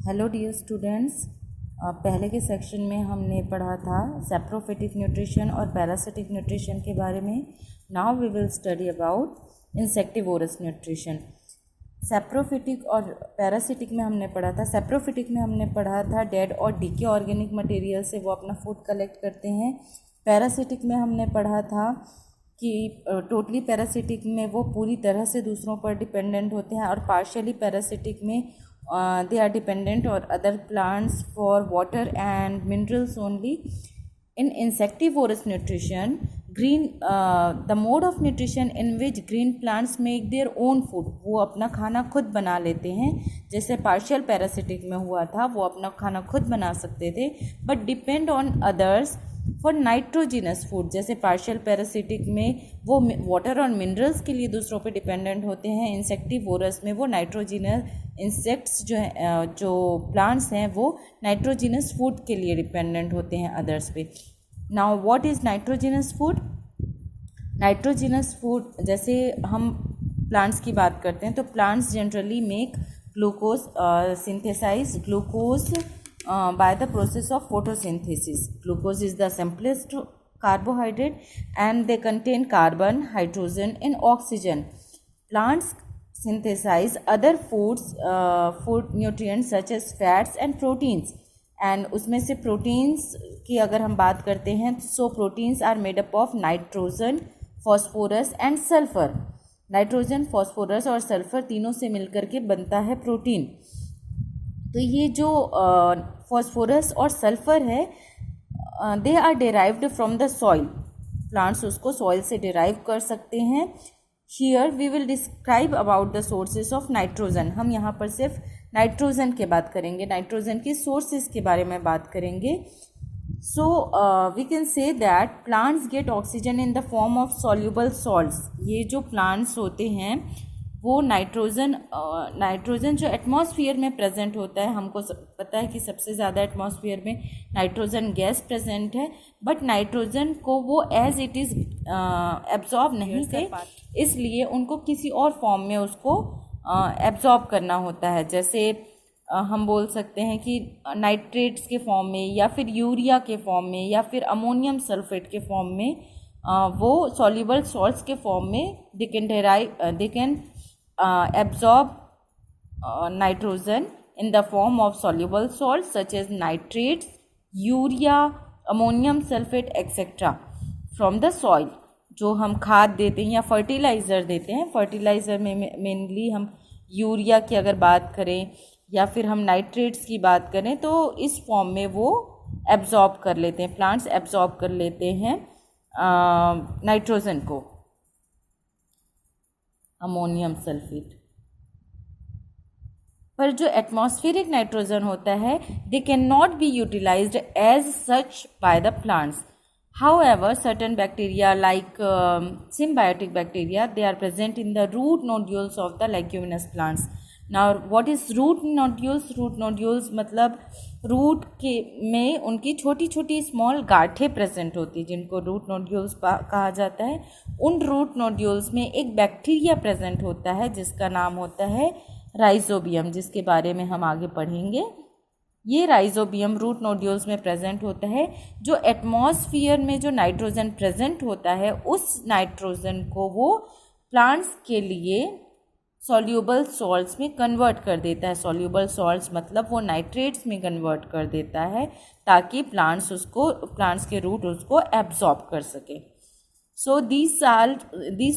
Hello dear students, पहले के section में हमने पढ़ा था सैप्रोफिटिक न्यूट्रिशन और पैरासिटिक न्यूट्रिशन के बारे में। Now we will study about insectivorous nutrition. Saprophytic और पैरासिटिक में हमने पढ़ा था। सैप्रोफिटिक में हमने पढ़ा था डेड और डीके ऑर्गेनिक मटेरियल से वो अपना फूड कलेक्ट करते हैं। पैरासिटिक में हमने पढ़ा था कि टोटली पैरासिटिक में वो पूरी तरह से दूसरों पर डिपेंडेंट होते हैं, और पार्शियली पैरासिटिक में they are dependent on other plants for water and minerals only. In insectivorous nutrition, the mode of nutrition in which green plants make their own food, वो अपना खाना खुद बना लेते हैं। जैसे पार्शियल पैरासिटिक में हुआ था, वो अपना खाना खुद बना सकते थे, but depend on others for nitrogenous food. जैसे पार्शियल पैरासिटिक में वो वाटर और मिनरल्स के लिए दूसरों पे डिपेंडेंट होते हैं। इंसेक्टिवोरस में वो नाइट्रोजिनस इंसेक्ट्स जो प्लांट्स हैं वो नाइट्रोजिनस फूड के लिए डिपेंडेंट होते हैं अदर्स पे। Now what is nitrogenous food? Nitrogenous food, जैसे हम प्लांट्स की बात करते हैं तो plants generally make glucose synthesize glucose by the process of photosynthesis. Glucose is the simplest carbohydrate and they contain carbon, hydrogen and oxygen. Plants synthesize other food nutrients such as fats and proteins. And उसमें से proteins की अगर हम बात करते हैं, so proteins are made up of nitrogen, phosphorus and sulfur. Nitrogen, phosphorus और sulphur तीनों से मिलकर के बनता है प्रोटीन। तो ये जो फॉस्फोरस और सल्फर है, they are derived from the soil. Plants उसको सॉइल से डिराइव कर सकते हैं। Here we will describe about the sources of nitrogen. हम यहाँ पर सिर्फ नाइट्रोजन की बात करेंगे, नाइट्रोजन के सोर्सेज के बारे में बात करेंगे। So we can say that plants get oxygen in the form of soluble salts. ये जो प्लांट्स होते हैं वो नाइट्रोजन जो एटमॉस्फेयर में प्रेजेंट होता है, हमको पता है कि सबसे ज़्यादा एटमॉस्फेयर में नाइट्रोजन गैस प्रेजेंट है, बट नाइट्रोजन को वो एज इट इज़ एब्जॉर्ब नहीं कर पाते, इसलिए उनको किसी और फॉर्म में उसको एब्जॉर्ब करना होता है। जैसे हम बोल सकते हैं कि नाइट्रेट्स के फॉर्म में, या फिर यूरिया के फॉर्म में, या फिर अमोनियम सल्फेट के फॉर्म में, वो सॉल्यूबल सॉल्ट्स के फॉर्म में they can absorb nitrogen in the form of soluble salts such as nitrates, urea, ammonium sulfate etc. from the soil। जो हम खाद देते हैं या फर्टिलाइज़र देते हैं, फर्टिलाइज़र में मेनली हम यूरिया की अगर बात करें या फिर हम नाइट्रेट्स की बात करें, तो इस फॉर्म में वो एब्जॉर्ब कर लेते हैं, प्लांट्स एब्जॉर्ब कर लेते हैं नाइट्रोजन को, अमोनियम सल्फेट। पर जो एटमॉस्फेरिक नाइट्रोजन होता है, they can not be utilized as such by the plants. However certain bacteria like symbiotic bacteria, they are present in the root nodules of the leguminous plants. Now what is root nodules? Root nodules मतलब root के में उनकी छोटी छोटी small गांठें present होती है, जिनको रूट नोड्यूल्स कहा जाता है। उन रूट नोड्यूल्स में एक बैक्टीरिया प्रेजेंट होता है जिसका नाम होता है राइजोबियम, जिसके बारे में हम आगे पढ़ेंगे। ये राइजोबियम रूट नोड्यूल्स में प्रेजेंट होता है। जो एटमॉस्फियर में जो नाइट्रोजन प्रेजेंट होता है, उस नाइट्रोजन को वो प्लांट्स के लिए सॉल्यूबल सॉल्ट्स में कन्वर्ट कर देता है। सॉल्यूबल सॉल्ट्स मतलब वो नाइट्रेट्स में कन्वर्ट कर देता है, ताकि प्लांट्स के रूट उसको एब्जॉर्ब कर सके। So these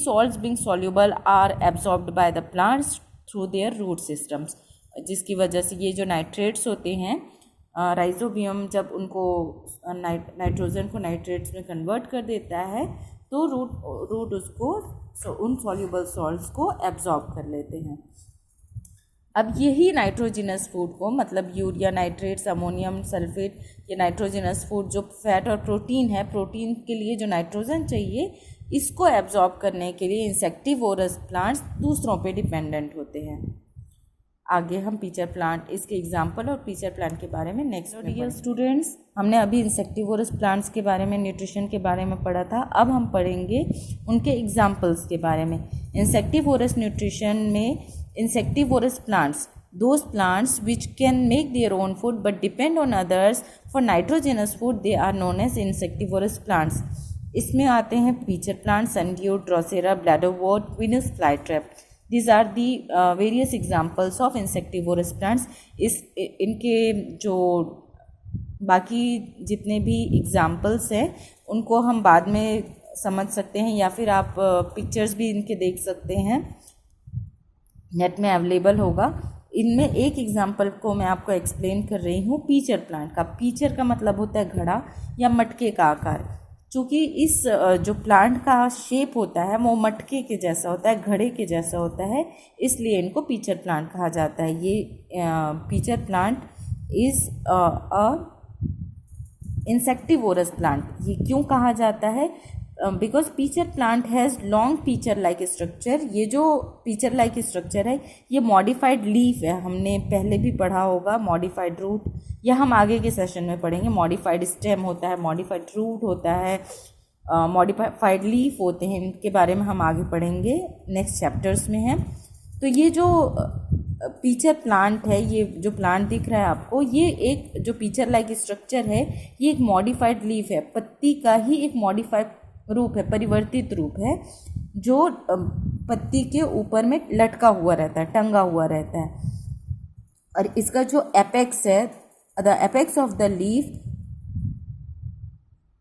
salts being soluble are absorbed by the plants through their root systems, जिसकी वजह से ये जो नाइट्रेट्स होते हैं, राइजोबियम जब उनको नाइट्रोजन को नाइट्रेट्स में कन्वर्ट कर देता है, तो रूट उसको उन सॉल्यूबल सॉल्ट्स को एब्जॉर्ब कर लेते हैं। अब यही नाइट्रोजिनस फूड को, मतलब यूरिया, नाइट्रेट्स, अमोनियम सल्फेट, ये नाइट्रोजिनस फूड जो फैट और प्रोटीन है, प्रोटीन के लिए जो नाइट्रोजन चाहिए, इसको एब्जॉर्ब करने के लिए इंसेक्टिवोरस प्लांट्स दूसरों पे डिपेंडेंट होते हैं। आगे हम पीचर प्लांट, इसके एग्जाम्पल और पीचर प्लांट के बारे में नेक्स्ट डियर स्टूडेंट्स, हमने अभी इंसेक्टिवोरस प्लांट्स के बारे में, न्यूट्रिशन के बारे में पढ़ा था। अब हम पढ़ेंगे उनके एग्जाम्पल्स के बारे में। इंसेक्टिवोरस न्यूट्रिशन में insectivorous plants those plants which can make their own food but depend on others for nitrogenous food, they are known as insectivorous plants. इसमें आते हैं pitcher plant, sundew, drosera, bladderwort, Venus flytrap. These are the various examples of insectivorous plants. इनके जो बाकी जितने भी examples हैं उनको हम बाद में समझ सकते हैं, या फिर आप पिक्चर्स भी इनके देख सकते हैं, नेट में अवेलेबल होगा. इनमें एक एग्जाम्पल को मैं आपको एक्सप्लेन कर रही हूँ पीचर प्लांट का. पीचर का मतलब होता है घड़ा या मटके का आकार. चूँकि इस जो प्लांट का शेप होता है वो मटके के जैसा होता है, घड़े के जैसा होता है, इसलिए इनको पीचर प्लांट कहा जाता है. ये pitcher plant is a insectivorous plant. ये क्यों कहा जाता है? Because pitcher plant has long pitcher like structure. ये जो पीचर लाइक स्ट्रक्चर है ये मॉडिफाइड लीफ है. हमने पहले भी पढ़ा होगा मॉडिफाइड रूट, या हम आगे के सेशन में पढ़ेंगे. मॉडिफाइड स्टेम होता है, मॉडिफाइड रूट होता है, मॉडिफाइड लीफ होते हैं. इनके बारे में हम आगे पढ़ेंगे, नेक्स्ट चैप्टर्स में है. तो ये जो पीचर प्लांट है, ये जो प्लांट दिख रहा है आपको, ये एक जो पीचर लाइक स्ट्रक्चर है ये एक मॉडिफाइड लीफ है. पत्ती का ही एक मॉडिफाइड रूप है, परिवर्तित रूप है, जो पत्ती के ऊपर में लटका हुआ रहता है, टंगा हुआ रहता है. और इसका जो एपेक्स है, the apex of the leaf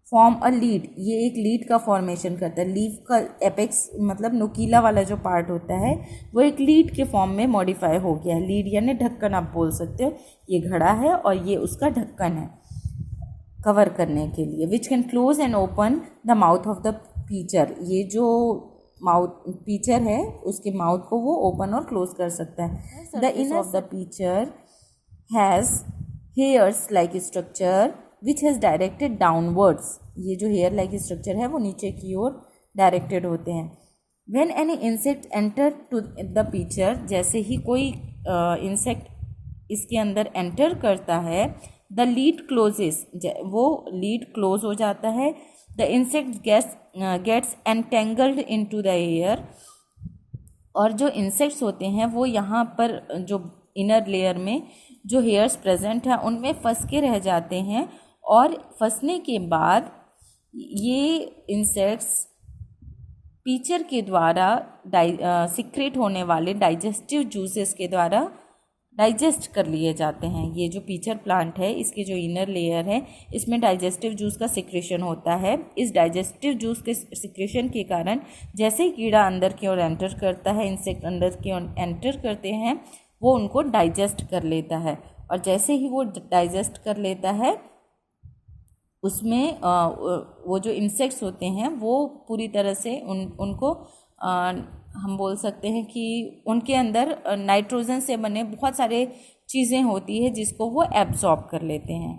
form a lead. ये एक लीड का फॉर्मेशन करता है. लीफ का एपेक्स मतलब नुकीला वाला जो पार्ट होता है वो एक लीड के फॉर्म में मॉडिफाई हो गया है. लीड यानी ढक्कन आप बोल सकते हो. ये घड़ा है और ये उसका ढक्कन है कवर करने के लिए. Which can close and open the mouth of the pitcher. ये जो माउथ पीचर है उसके माउथ को वो ओपन और क्लोज कर सकता है. The inner of the pitcher has hairs like structure which has directed downwards. ये जो हेयर लाइक स्ट्रक्चर है वो नीचे की ओर डायरेक्टेड होते हैं. When any insect enter to the pitcher, जैसे ही कोई इंसेक्ट इसके अंदर एंटर करता है, द लीड क्लोजेस, वो लीड क्लोज हो जाता है. The insect gets entangled into the air. और जो इंसेक्ट्स होते हैं वो यहाँ पर जो इनर लेयर में जो हेयर्स प्रेजेंट हैं उनमें फंस के रह जाते हैं. और फंसने के बाद ये इंसेक्ट्स पीचर के द्वारा सिक्रेट होने वाले डाइजेस्टिव जूसेस के द्वारा डाइजेस्ट कर लिए जाते हैं. ये जो पीचर प्लांट है इसके जो इनर लेयर है इसमें डाइजेस्टिव जूस का सिक्रेशन होता है. इस डाइजेस्टिव जूस के सिक्रेशन के कारण जैसे ही कीड़ा अंदर की ओर एंटर करता है, इंसेक्ट अंदर की ओर एंटर करते हैं, वो उनको डाइजेस्ट कर लेता है. और जैसे ही वो डाइजेस्ट कर लेता है उसमें वो जो इंसेक्ट्स होते हैं वो पूरी तरह से उनको हम बोल सकते हैं कि उनके अंदर नाइट्रोजन से बने बहुत सारे चीज़ें होती है जिसको वो एब्जॉर्ब कर लेते हैं.